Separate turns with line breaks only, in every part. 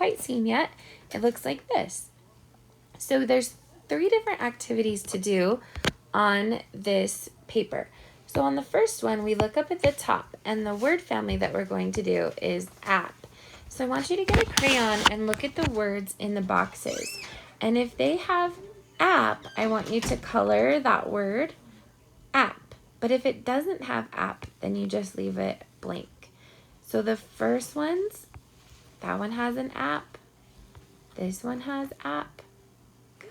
quite seen yet, it looks like this. So there's 3 different activities to do on this paper. So on the first one, we look up at the top, and the word family that we're going to do is app. So I want you to get a crayon and look at the words in the boxes. And if they have app, I want you to color that word app. But if it doesn't have app, then you just leave it blank. So the first ones, that one has an app. This one has app.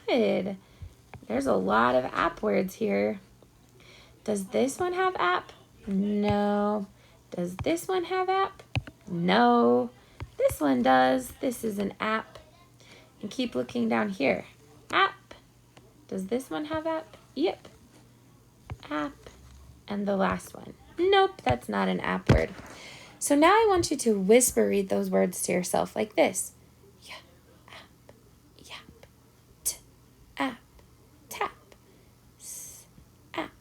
Good. There's a lot of app words here. Does this one have app? No. Does this one have app? No. This one does. This is an app. And keep looking down here. App. Does this one have app? Yep. App. And the last one. Nope, that's not an app word. So now I want you to whisper read those words to yourself like this. Yeah, app, yap, t, app, tap, s, app,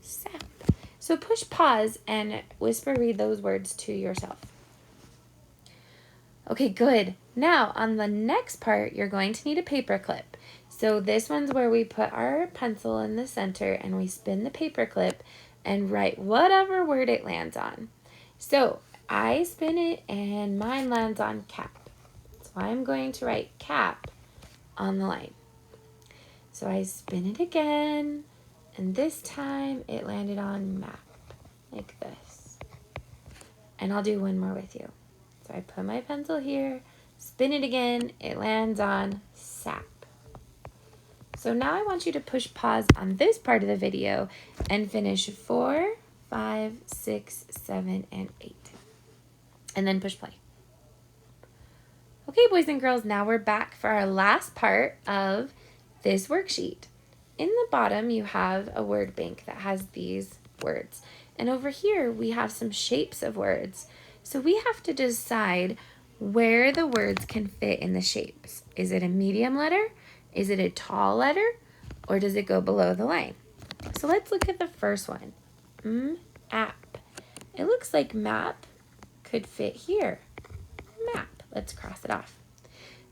sap. So push pause and whisper read those words to yourself. Okay, good. Now on the next part, you're going to need a paper clip. So this one's where we put our pencil in the center and we spin the paper clip and write whatever word it lands on. So I spin it and mine lands on cap. So I'm going to write cap on the line. So I spin it again, and this time it landed on map, like this. And I'll do one more with you. So I put my pencil here, spin it again, it lands on sap. So now I want you to push pause on this part of the video and finish 4, 5, 6, 7, and 8. And then push play. Okay, boys and girls, now we're back for our last part of this worksheet. In the bottom, you have a word bank that has these words. And over here, we have some shapes of words. So we have to decide where the words can fit in the shapes. Is it a medium letter? Is it a tall letter? Or does it go below the line? So let's look at the first one. App. It looks like map could fit here. Map. Let's cross it off.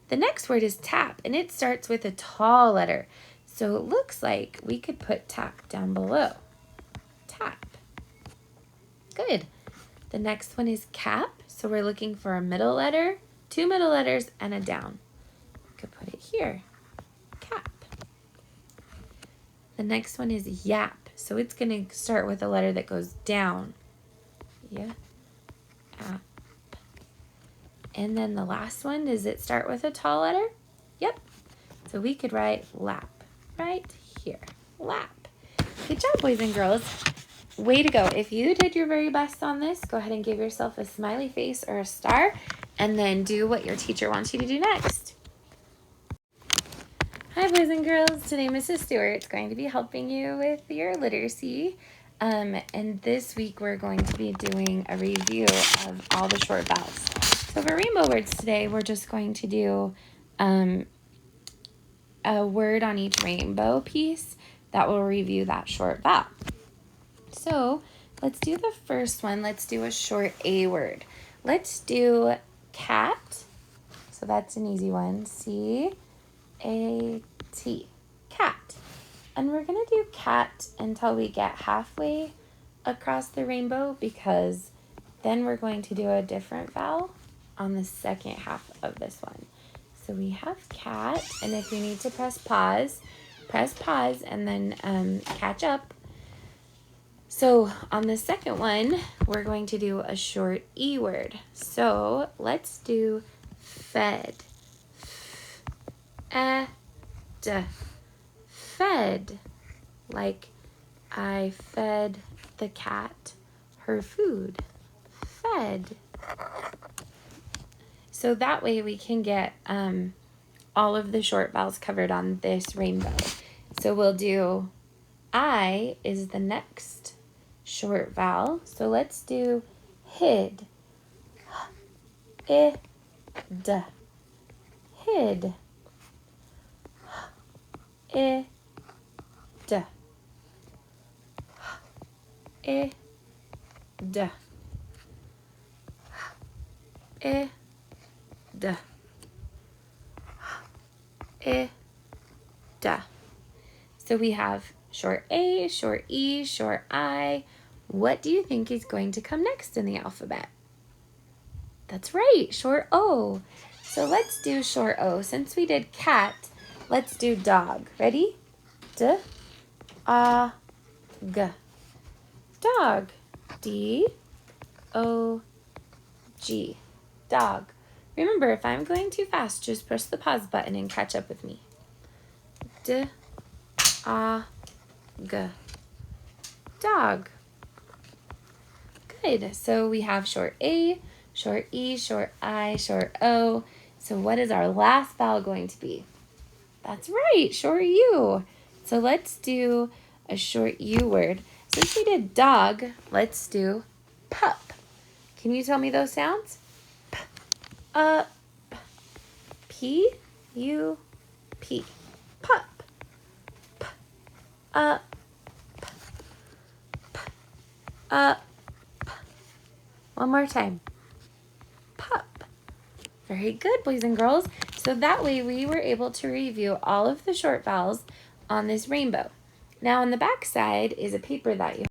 The next word is tap, and it starts with a tall letter. So it looks like we could put tap down below. Tap. Good. The next one is cap. So we're looking for a middle letter, 2 middle letters, and a down. We could put it here. Cap. The next one is yap. So it's going to start with a letter that goes down. Yeah. App. And then the last one, does it start with a tall letter? Yep. So we could write lap right here. Lap. Good job, boys and girls. Way to go. If you did your very best on this, go ahead and give yourself a smiley face or a star, and then do what your teacher wants you to do next. Hi, boys and girls. Today, Mrs. Stewart is going to be helping you with your literacy. And this week, we're going to be doing a review of all the short vowels. So for rainbow words today, we're just going to do a word on each rainbow piece that will review that short vowel. So let's do the first one. Let's do a short A word. Let's do cat. So that's an easy one. C-A-T. Cat. And we're going to do cat until we get halfway across the rainbow, because then we're going to do a different vowel on the second half of this one. So we have cat, and if you need to press pause and then catch up. So on the second one, we're going to do a short E word. So let's do fed. F-E-D. Fed. Like I fed the cat her food. Fed. So that way we can get all of the short vowels covered on this rainbow. So we'll do I is the next short vowel. So let's do hid. I-D. Hid. I-D. I-D. I-D. I, da. So we have short A, short E, short I. What do you think is going to come next in the alphabet? That's right, short O. So let's do short O. Since we did cat, let's do dog. Ready? D, A, G. Dog. D, O, G. Dog. Remember, if I'm going too fast, just press the pause button and catch up with me. D, A, G. Dog. Good. So we have short A, short E, short I, short O. So what is our last vowel going to be? That's right, short U. So let's do a short U word. Since we did dog, let's do pup. Can you tell me those sounds? P, up, P, U, P. Pup. P, up, P, up. One more time. Pup. Very good, boys and girls. So that way we were able to review all of the short vowels on this rainbow. Now on the back side is a paper that you